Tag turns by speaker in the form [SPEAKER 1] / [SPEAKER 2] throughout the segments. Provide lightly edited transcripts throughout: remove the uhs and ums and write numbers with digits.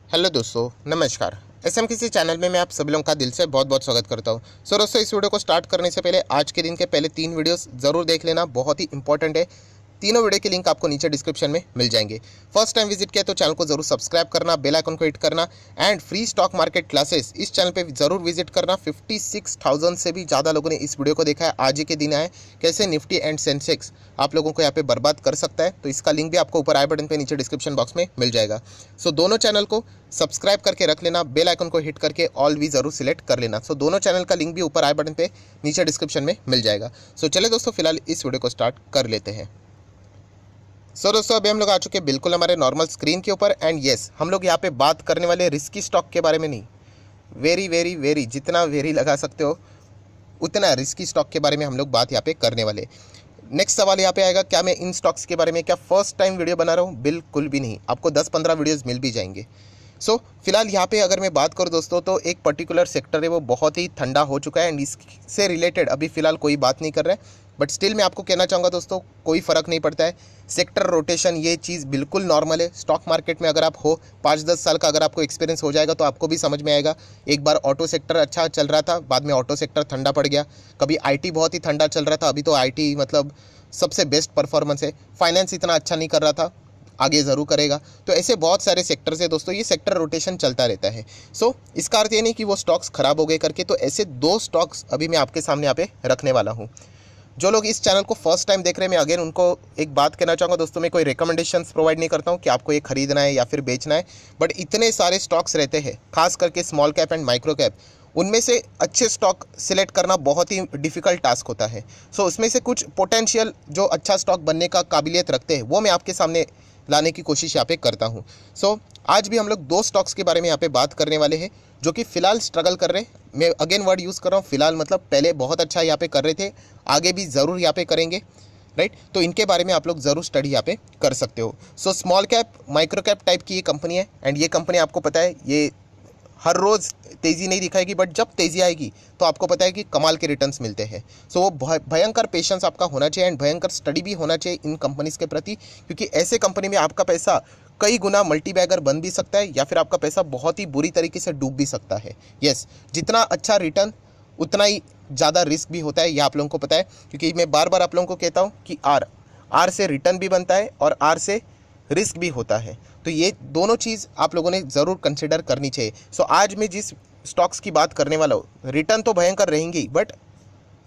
[SPEAKER 1] Hello दोस्तों, नमस्कार। SMKC channel में मैं आप सभी लोगों का दिल से बहुत बहुत स्वागत करता हूं। दोस्तों, इस वीडियो को स्टार्ट करने से पहले आज के दिन के पहले 3 वीडियोस ज़रूर देख लेना, बहुत ही इंपॉर्टेंट है। तीनों वीडियो के लिंक आपको नीचे डिस्क्रिप्शन में मिल जाएंगे। फर्स्ट टाइम विजिट किया तो चैनल को जरूर सब्सक्राइब करना, बेल आइकन को हिट करना and free stock market classes इस चैनल पे जरूर विजिट करना। 56,000 से भी ज़्यादा लोगों ने इस वीडियो को देखा है। आज ही के दिन आए कैसे निफ्टी एंड सेंसेक्स आप लोगों को यहाँ पे बर्बाद कर सकता है, तो इसका लिंक भी आपको ऊपर आई बटन पे नीचे डिस्क्रिप्शन बॉक्स में मिल जाएगा। दोनों चैनल को सब्सक्राइब करके रख लेना, बेल आइकन को हिट करके ऑल भी जरूर सिलेक्ट कर लेना। दोनों चैनल का लिंक भी ऊपर आई बटन पे नीचे डिस्क्रिप्शन में मिल जाएगा। चले दोस्तों, फिलहाल इस वीडियो को स्टार्ट कर लेते हैं। दोस्तों, अभी हम लोग आ चुके हैं बिल्कुल हमारे नॉर्मल स्क्रीन के ऊपर एंड यस, हम लोग यहाँ पे बात करने वाले रिस्की स्टॉक के बारे में नहीं, वेरी वेरी वेरी जितना वेरी लगा सकते हो उतना रिस्की स्टॉक के बारे में हम लोग बात यहाँ पे करने वाले। नेक्स्ट सवाल यहाँ पे आएगा, क्या मैं इन स्टॉक्स के बारे में क्या फर्स्ट टाइम वीडियो बना रहा हूँ? बिल्कुल भी नहीं, आपको 10-15 वीडियोस मिल भी जाएंगे। फिलहाल यहाँ पे अगर मैं बात करूँ दोस्तों, तो एक पर्टिकुलर सेक्टर है वो बहुत ही ठंडा हो चुका है एंड इससे रिलेटेड अभी फ़िलहाल कोई बात नहीं कर रहा है, बट स्टिल मैं आपको कहना चाहूँगा दोस्तों, कोई फ़र्क नहीं पड़ता है। सेक्टर रोटेशन ये चीज़ बिल्कुल नॉर्मल है। स्टॉक मार्केट में अगर आप हो 5-10 साल का अगर आपको एक्सपीरियंस हो जाएगा तो आपको भी समझ में आएगा। एक बार ऑटो सेक्टर अच्छा चल रहा था, बाद में ऑटो सेक्टर ठंडा पड़ गया। कभी आईटी बहुत ही ठंडा चल रहा था, अभी तो आईटी मतलब सबसे बेस्ट परफॉर्मेंस है। फाइनेंस इतना अच्छा नहीं कर रहा था, आगे ज़रूर करेगा। तो ऐसे बहुत सारे सेक्टर्स है दोस्तों, ये सेक्टर रोटेशन चलता रहता है। इसका अर्थ ये नहीं कि वो स्टॉक्स खराब हो गए करके। तो ऐसे 2 स्टॉक्स अभी मैं आपके सामने यहाँ पे रखने वाला हूँ। जो लोग इस चैनल को फर्स्ट टाइम देख रहे हैं, मैं अगेन उनको एक बात कहना चाहूँगा दोस्तों, मैं कोई रिकमेंडेशंस प्रोवाइड नहीं करता हूँ कि आपको ये खरीदना है या फिर बेचना है, बट इतने सारे स्टॉक्स रहते हैं, खास करके small cap and micro cap, उनमें से अच्छे स्टॉक सिलेक्ट करना बहुत ही डिफिकल्ट टास्क होता है। उसमें से कुछ पोटेंशियल जो अच्छा स्टॉक बनने का काबिलियत रखते हैं वो मैं आपके सामने लाने की कोशिश यहाँ पे करता हूँ। आज भी हम लोग 2 स्टॉक्स के बारे में यहाँ पे बात करने वाले हैं जो कि फ़िलहाल स्ट्रगल कर रहे हैं। मैं अगेन वर्ड यूज़ कर रहा हूँ फ़िलहाल, मतलब पहले बहुत अच्छा यहाँ पे कर रहे थे, आगे भी ज़रूर यहाँ पे करेंगे, राइट। तो इनके बारे में आप लोग ज़रूर स्टडी यहाँ पे कर सकते हो। Small cap micro cap type की ये कंपनी है एंड ये कंपनी आपको पता है ये हर रोज़ तेज़ी नहीं दिखाएगी, बट जब तेज़ी आएगी तो आपको पता है कि कमाल के रिटर्न्स मिलते हैं। वो भयंकर पेशेंस आपका होना चाहिए एंड भयंकर स्टडी भी होना चाहिए इन कंपनीज़ के प्रति, क्योंकि ऐसे कंपनी में आपका पैसा कई गुना मल्टी बैगर बन भी सकता है या फिर आपका पैसा बहुत ही बुरी तरीके से डूब भी सकता है। यस, जितना अच्छा रिटर्न उतना ही ज़्यादा रिस्क भी होता है, यह आप लोगों को पता है, क्योंकि मैं बार बार आप लोगों को कहता हूँ कि आर से रिटर्न भी बनता है और आर से रिस्क भी होता है। तो ये दोनों चीज़ आप लोगों ने ज़रूर कंसिडर करनी चाहिए। आज मैं जिस स्टॉक्स की बात करने वाला हूँ, रिटर्न तो भयंकर रहेंगी बट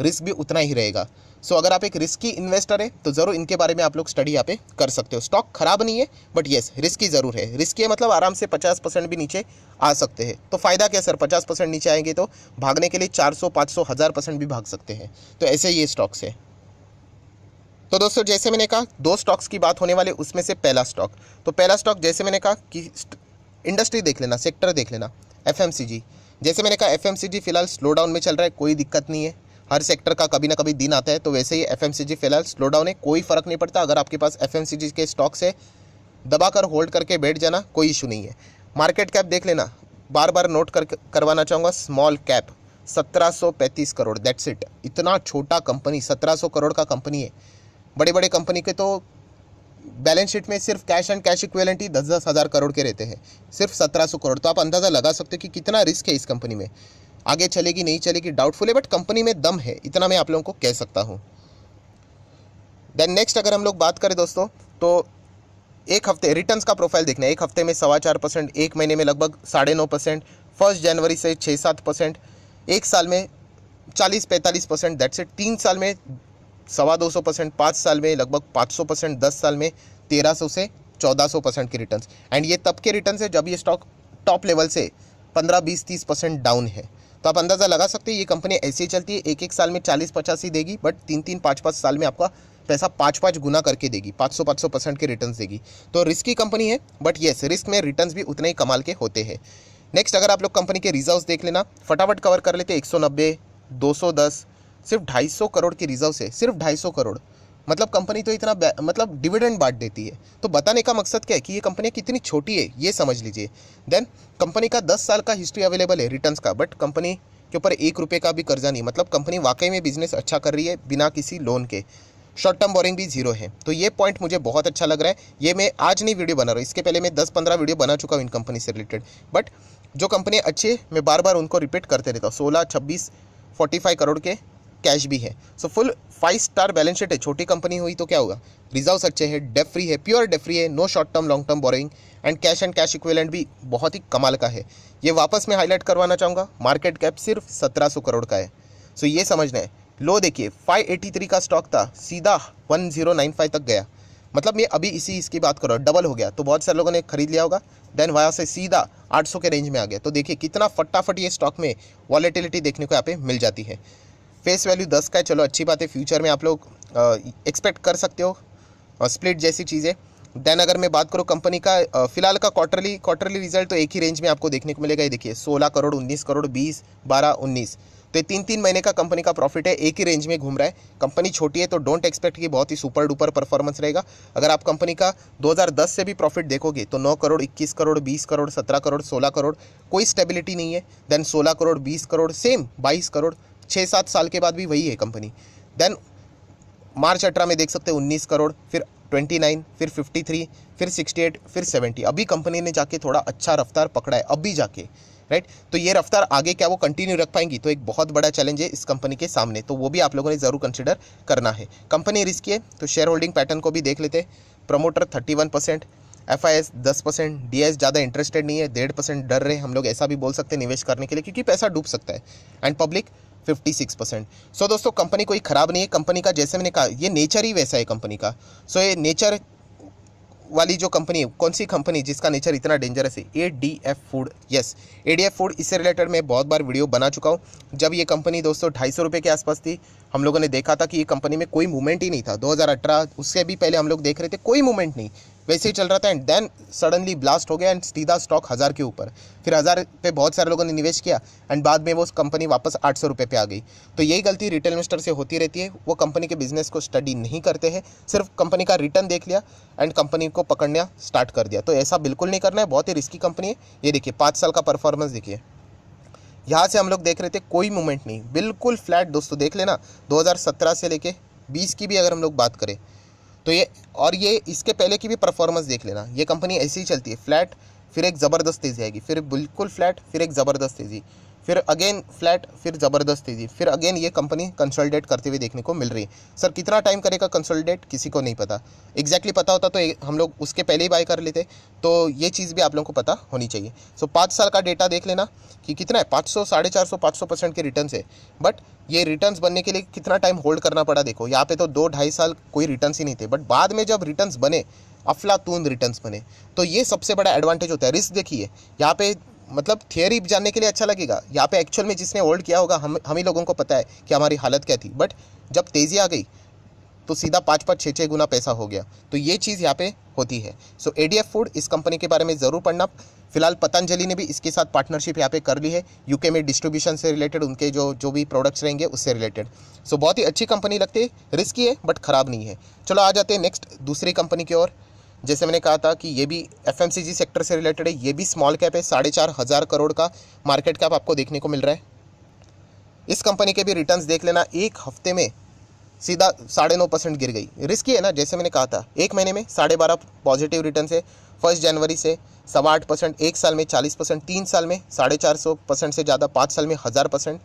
[SPEAKER 1] रिस्क भी उतना ही रहेगा। अगर आप एक रिस्की इन्वेस्टर है तो ज़रूर इनके बारे में आप लोग स्टडी यहाँ पे कर सकते हो। स्टॉक खराब नहीं है बट येस रिस्की ज़रूर है। रिस्की है मतलब आराम से 50% भी नीचे आ सकते हैं। तो फ़ायदा क्या सर, 50% नीचे आएंगे तो भागने के लिए 400, 500, 1000% भी भाग सकते हैं। तो ऐसे ये स्टॉक्स है। तो दोस्तों, जैसे मैंने कहा 2 स्टॉक्स की बात होने वाले, उसमें से पहला स्टॉक जैसे मैंने कहा कि इंडस्ट्री देख लेना, सेक्टर देख लेना, एफएमसीजी। जैसे मैंने कहा एफएमसीजी फिलहाल स्लो डाउन में चल रहा है, कोई दिक्कत नहीं है। हर सेक्टर का कभी ना कभी दिन आता है, तो वैसे ही एफएमसीजी फिलहाल स्लो डाउन है, कोई फ़र्क नहीं पड़ता। अगर आपके पास एफएमसीजी के स्टॉक्स है, दबाकर होल्ड करके बैठ जाना, कोई इशू नहीं है। मार्केट कैप देख लेना, बार बार नोट करवाना चाहूँगा, small cap 1735 crore, that's it. इतना छोटा कंपनी 1700 करोड़ का कंपनी है। बड़े बड़े कंपनी के तो बैलेंस शीट में सिर्फ कैश एंड कैश इक्विवेलेंट ही 10-10 हज़ार करोड़ के रहते हैं, सिर्फ 1700 करोड़। तो आप अंदाज़ा लगा सकते हो कि कितना रिस्क है इस कंपनी में। आगे चलेगी नहीं चलेगी डाउटफुल है, बट कंपनी में दम है, इतना मैं आप लोगों को कह सकता हूँ। देन नेक्स्ट अगर हम लोग बात करें दोस्तों, तो एक हफ्ते रिटर्न्स का प्रोफाइल देखना है। एक हफ्ते में 4.25%, एक महीने में लगभग 9.5%, 1 जनवरी से 6-7%, एक साल में 40-45%, दैट्स इट। 3 साल में 225%, 5 साल में लगभग 500%, 10 साल में 1300 से 1400% के रिटर्न्स। एंड ये तब के रिटर्न्स है जब ये स्टॉक टॉप लेवल से 15-20-30% डाउन है। तो आप अंदाज़ा लगा सकते हैं ये कंपनी ऐसे ही चलती है, एक साल में 40-50 ही देगी, बट 3-3, 5-5 साल में आपका पैसा 5-5 गुना करके देगी, 500% के रिटर्न्स देगी। तो रिस्की कंपनी है, बट येस रिस्क में रिटर्न्स भी उतने ही कमाल के होते हैं। नेक्स्ट अगर आप लोग कंपनी के रिजर्व्स देख लेना, फटाफट कवर कर लेते। 190, 210, सिर्फ 250 करोड़ की रिजर्व से, सिर्फ 250 करोड़, मतलब कंपनी तो इतना मतलब डिविडेंड बांट देती है। तो बताने का मकसद क्या है कि ये कंपनी कितनी छोटी है, ये समझ लीजिए। देन कंपनी का 10 साल का हिस्ट्री अवेलेबल है रिटर्न्स का, बट कंपनी के ऊपर 1 रुपये का भी कर्जा नहीं, मतलब कंपनी वाकई में बिजनेस अच्छा कर रही है बिना किसी लोन के। शॉर्ट टर्म बोरिंग भी जीरो है। तो ये पॉइंट मुझे बहुत अच्छा लग रहा है। ये मैं आज नहीं वीडियो बना रहा हूँ, इसके पहले मैं 10-15 वीडियो बना चुका हूँ इन कंपनी से रिलेटेड। बट जो कंपनी अच्छी है मैं बार बार उनको रिपीट करते रहता हूँ। 16, 26, 45 करोड़ के कैश भी है। So full 5 star balance sheet है। छोटी कंपनी हुई तो क्या होगा, रिजर्व्स अच्छे हैं, डेट फ्री है, प्योर डेट फ्री है, no short term long term borrowing and cash equivalent भी बहुत ही कमाल का है। ये वापस मैं हाईलाइट करवाना चाहूँगा, मार्केट कैप सिर्फ 1700 करोड़ का है। सो ये समझना है। लो देखिए 583 का स्टॉक था, सीधा 1095 तक गया। मतलब मैं अभी इसकी बात कर रहा हूँ, डबल हो गया। तो बहुत सारे लोगों ने खरीद लिया होगा, देन वहाँ से सीधा 800 के रेंज में आ गया। तो देखिए कितना फटाफट ये स्टॉक में वॉलेटिलिटी देखने को यहाँ पे मिल जाती है। फेस वैल्यू 10 का है, चलो अच्छी बात है। फ्यूचर में आप लोग एक्सपेक्ट कर सकते हो स्प्लिट जैसी चीज़ें। देन अगर मैं बात करूँ कंपनी का फिलहाल का क्वार्टरली रिजल्ट, तो एक ही रेंज में आपको देखने को मिलेगा। ये देखिए 16 करोड़, 19 करोड़, 20, 12, 19। तो ये 3-3 महीने का कंपनी का प्रॉफिट है, एक ही रेंज में घूम रहा है। कंपनी छोटी है तो डोंट एक्सपेक्ट कि बहुत ही सुपर डुपर परफॉर्मेंस रहेगा। अगर आप कंपनी का 2010 से भी प्रॉफिट देखोगे तो 9 करोड़, 21 करोड़, 20 करोड़, 17 करोड़, 16 करोड़, कोई स्टेबिलिटी नहीं है। देन 16 करोड़, 20 करोड़, सेम 22 करोड़, 6-7 साल के बाद भी वही है कंपनी। देन मार्च 18 में देख सकते हैं 19 करोड़, फिर 29, फिर 53, फिर 68, फिर 70। अभी कंपनी ने जाके थोड़ा अच्छा रफ्तार पकड़ा है अभी जाके, राइट। तो ये रफ्तार आगे क्या वो कंटिन्यू रख पाएंगी, तो एक बहुत बड़ा चैलेंज है इस कंपनी के सामने। तो वो भी आप लोगों ने ज़रूर कंसिडर करना है। कंपनी रिस्की है तो शेयर होल्डिंग पैटर्न को भी देख लेते हैं। प्रमोटर 31%, FIS 10%, DIS ज़्यादा इंटरेस्टेड नहीं है, 1.5% डर रहे, हम लोग ऐसा भी बोल सकते हैं निवेश करने के लिए, क्योंकि पैसा डूब सकता है। And public 56%। सो दोस्तों कंपनी कोई ख़राब नहीं है। कंपनी का जैसे मैंने कहा ये नेचर ही वैसा है कंपनी का। सो ये नेचर वाली जो कंपनी है, कौन सी कंपनी जिसका नेचर इतना डेंजरस है, ADF food. Yes, ADF food, इससे रिलेटेड मैं बहुत बार वीडियो बना चुका हूँ। जब ये कंपनी दोस्तों 250 रुपये के आसपास थी, हम लोगों ने देखा था कि ये कंपनी में कोई मूवमेंट ही नहीं था। 2018 उससे भी पहले हम लोग देख रहे थे कोई मूवमेंट नहीं, वैसे ही चल रहा था। एंड देन सडनली ब्लास्ट हो गया एंड सीधा स्टॉक 1000 के ऊपर। फिर 1000 पे बहुत सारे लोगों ने निवेश किया एंड बाद में वो कंपनी वापस 800 रुपये पे आ गई। तो यही गलती रिटेल इन्वेस्टर से होती रहती है, वो कंपनी के बिजनेस को स्टडी नहीं करते हैं, सिर्फ कंपनी का रिटर्न देख लिया एंड कंपनी को पकड़ना स्टार्ट कर दिया। तो ऐसा बिल्कुल नहीं करना है, बहुत ही रिस्की कंपनी है। ये देखिए 5 साल का परफॉर्मेंस देखिए, यहाँ से हम लोग देख रहे थे कोई मूवमेंट नहीं, बिल्कुल फ्लैट। दोस्तों देख लेना 2017 से लेके 20 की भी अगर हम लोग बात करें तो ये इसके पहले की भी परफॉर्मेंस देख लेना। ये कंपनी ऐसी ही चलती है, फ्लैट, फिर एक ज़बरदस्त तेज़ी आएगी, फिर बिल्कुल फ्लैट, फिर एक ज़बरदस्त तेज़ी, फिर अगेन फ्लैट, फिर ज़बरदस्त तेज़ी, फिर अगेन ये कंपनी कंसोलिडेट करते हुए देखने को मिल रही है। सर कितना टाइम करेगा कंसोलिडेट, किसी को नहीं पता। एग्जैक्टली पता होता तो हम लोग उसके पहले ही बाय कर लेते। तो ये चीज़ भी आप लोगों को पता होनी चाहिए। सो 5 साल का डेटा देख लेना कि कितना है, 500, 450, 500% के रिटर्न है। बट ये रिटर्न्स बनने के लिए कितना टाइम होल्ड करना पड़ा देखो, यहाँ पे तो 2-2.5 साल कोई रिटर्न्स ही नहीं थे, बट बाद में जब रिटर्न्स बने, अफलातून रिटर्न्स बने। तो ये सबसे बड़ा एडवांटेज होता है। रिस्क देखिए यहाँ पे, मतलब थियरी जानने के लिए अच्छा लगेगा, यहाँ पे एक्चुअल में जिसने होल्ड किया होगा हम ही लोगों को पता है कि हमारी हालत क्या थी। बट जब तेज़ी आ गई तो सीधा 5-5, 6-6 गुना पैसा हो गया। तो ये चीज़ यहाँ पे होती है। सो ADF फूड, इस कंपनी के बारे में ज़रूर पढ़ना। फिलहाल पतंजलि ने भी इसके साथ पार्टनरशिप यहाँ पे कर ली है, यूके में डिस्ट्रीब्यूशन से रिलेटेड, उनके जो भी प्रोडक्ट्स रहेंगे उससे रिलेटेड। सो बहुत ही अच्छी कंपनी लगती है, रिस्की है बट ख़राब नहीं है। चलो आ जाते हैं नेक्स्ट दूसरी कंपनी की ओर। जैसे मैंने कहा था कि ये भी FMCG सेक्टर से रिलेटेड है, ये भी स्मॉल कैप है, 4,500 करोड़ का मार्केट कैप आपको देखने को मिल रहा है। इस कंपनी के भी रिटर्न्स देख लेना, एक हफ्ते में सीधा 9.5% गिर गई। रिस्की है ना, जैसे मैंने कहा था, एक महीने में 12.5 पॉजिटिव रिटर्न से 1 जनवरी से 8.25%, 1 साल में 40%, 3 साल में 450% से ज़्यादा, 5 साल में 1000%,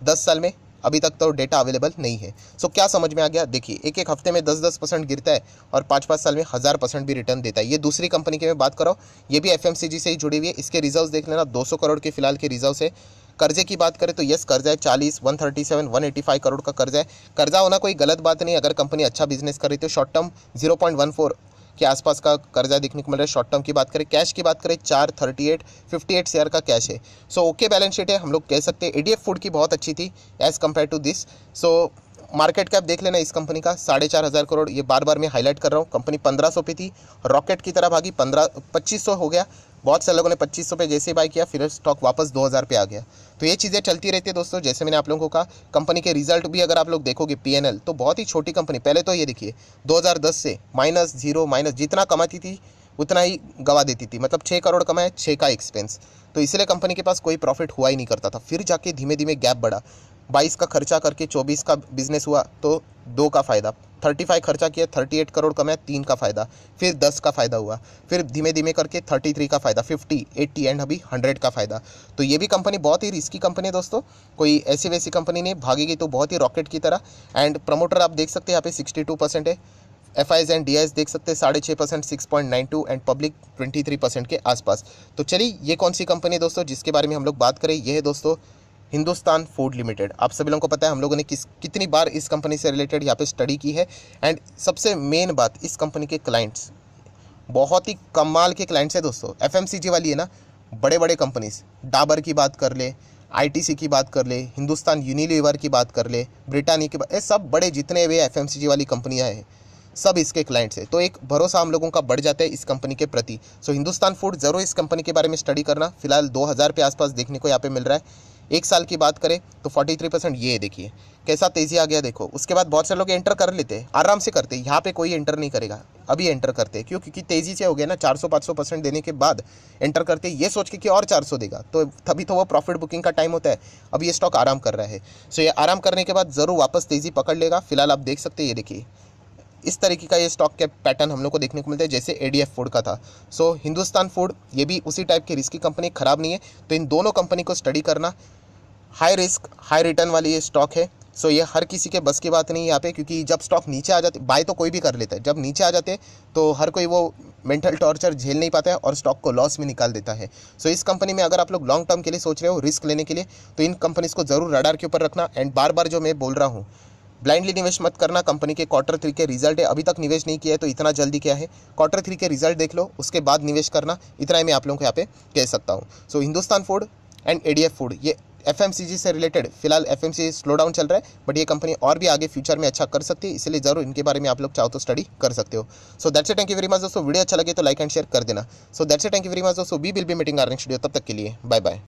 [SPEAKER 1] 10 साल में अभी तक तो डेटा अवेलेबल नहीं है। सो क्या समझ में आ गया, देखिए एक एक हफ्ते में 10-10% गिरता है और 5-5 साल में 1000% भी रिटर्न देता है। ये दूसरी कंपनी की मैं बात कर रहा हूँ, ये भी FMCG से ही जुड़ी हुई है। इसके रिजर्व्स देख लेना, 200 करोड़ के फिलहाल के रिजर्व है। कर्जे की बात करें तो यस कर्जा है, 40, 137, 185 करोड़ का कर्जा है। कर्जा होना कोई गलत बात नहीं, अगर कंपनी अच्छा बिजनेस कर रही तो शॉर्ट टर्म 0.14 के आसपास का कर्जा देखने को मिल रहा है। शॉर्ट टर्म की बात करें, कैश की बात करें 438 शेयर का कैश है। सो ओके बैलेंस शीट है, हम लोग कह सकते हैं। ADF फूड की बहुत अच्छी थी as compare to this. So market cap देख लेना इस कंपनी का 4,500 करोड़, ये बार बार मैं हाईलाइट कर रहा हूँ। कंपनी 1500 पे थी, रॉकेट की तरह भागी, 2500 हो गया। बहुत से लोगों ने 2500 पे जैसे बाय किया, फिर स्टॉक वापस 2000 पे आ गया। तो ये चीज़ें चलती रहती है दोस्तों। जैसे मैंने आप लोगों को कहा, कंपनी के रिजल्ट भी अगर आप लोग देखोगे PNL, तो बहुत ही छोटी कंपनी। पहले तो ये देखिए 2010 से -0 जितना कमाती थी उतना ही गवा देती थी, मतलब 6 करोड़ कमाए, 6 का एक्सपेंस। तो इसलिए कंपनी के पास कोई प्रॉफिट हुआ ही नहीं करता था। फिर जाके धीमे धीमे गैप बढ़ा, 22 का खर्चा करके 24 का बिजनेस हुआ तो 2 का फ़ायदा, 35 खर्चा किया, 38 करोड़ कमाया, 3 का फ़ायदा, फिर 10 का फ़ायदा हुआ, फिर धीमे धीमे करके 33 का फ़ायदा, 50, 80 एंड अभी 100 का फ़ायदा। तो ये भी कंपनी बहुत ही रिस्की कंपनी है दोस्तों, कोई ऐसी वैसी कंपनी नहीं, भागेगी तो बहुत ही रॉकेट की तरह। एंड प्रमोटर आप देख सकते हैं यहाँ पे 62% है, FIs एंड DIs देख सकते हैं 6.5%, 6.92 एंड पब्लिक 23% के आसपास। तो चलिए ये कौन सी कंपनी है दोस्तों जिसके बारे में हम लोग बात करें, ये है दोस्तों हिंदुस्तान फूड लिमिटेड। आप सभी लोगों को पता है हम लोगों ने कितनी बार इस कंपनी से रिलेटेड यहाँ पे स्टडी की है। एंड सबसे मेन बात, इस कंपनी के क्लाइंट्स बहुत ही कमाल के क्लाइंट्स है दोस्तों। FMCG वाली है ना, बड़े बड़े कंपनीज, डाबर की बात कर ले, ITC की बात कर ले, हिंदुस्तान यूनिलीवर की बात कर ले, ब्रिटानिया की बात, ये सब बड़े जितने भी FMCG वाली कंपनियाँ हैं सब इसके क्लाइंट्स है। तो एक भरोसा हम लोगों का बढ़ जाता है इस कंपनी के प्रति। सो हिंदुस्तान फूड ज़रूर इस कंपनी के बारे में स्टडी करना। फिलहाल 2000 पे आसपास देखने को यहाँ पे मिल रहा है। एक साल की बात करें तो 43%, ये देखिए कैसा तेज़ी आ गया देखो। उसके बाद बहुत सारे लोग एंटर कर लेते हैं, आराम से करते हैं, यहाँ पे कोई एंटर नहीं करेगा, अभी एंटर करते हैं क्यों, क्योंकि तेज़ी से हो गया ना, 400-500% देने के बाद एंटर करते ये सोच के कि और 400 देगा, तो तभी तो वो प्रॉफिट बुकिंग का टाइम होता है। अब ये स्टॉक आराम कर रहा है, सो ये आराम करने के बाद ज़रूर वापस तेज़ी पकड़ लेगा। फिलहाल आप देख सकते हैं, ये देखिए इस तरीके का ये स्टॉक के पैटर्न हम लोग को देखने को मिलता है जैसे ADF फूड का था। सो हिंदुस्तान फूड ये भी उसी टाइप की रिस्की कंपनी, खराब नहीं है। तो इन दोनों कंपनी को स्टडी करना, हाई रिस्क हाई रिटर्न वाली ये स्टॉक है। सो ये हर किसी के बस की बात नहीं है यहाँ पे, क्योंकि जब स्टॉक नीचे आ जाते, बाय तो कोई भी कर लेता है, जब नीचे आ जाते तो हर कोई वो मेंटल टॉर्चर झेल नहीं पाता है और स्टॉक को लॉस में निकाल देता है। सो इस कंपनी में अगर आप लोग लॉन्ग टर्म के लिए सोच रहे हो, रिस्क लेने के लिए, तो इन कंपनीज को जरूर रडार के ऊपर रखना। एंड बार बार जो मैं बोल रहा हूँ, ब्लाइंडली निवेश मत करना। कंपनी के Q3 के रिजल्ट है, अभी तक निवेश नहीं किया है तो इतना जल्दी क्या है, Q3 के रिजल्ट देख लो, उसके बाद निवेश करना। इतना ही मैं आप लोगों को यहाँ पे कह सकता हूँ। So Hindustan food and ADF food, ये FMCG से रिलेटेड, फिलहाल FMCG स्लो डाउन चल रहा है, बट ये कंपनी और भी आगे फ्यूचर में अच्छा कर सकती है, इसलिए जरूर इनके बारे में आप लोग चाहो तो स्टडी कर सकते हो। So that's it, thank you very much दोस्तों। वीडियो अच्छा लगे तो लाइक एंड शेयर कर देना। So that's it, thank you very much दोस्तों। We will be meeting our next video, तब तक के लिए बाय बाय।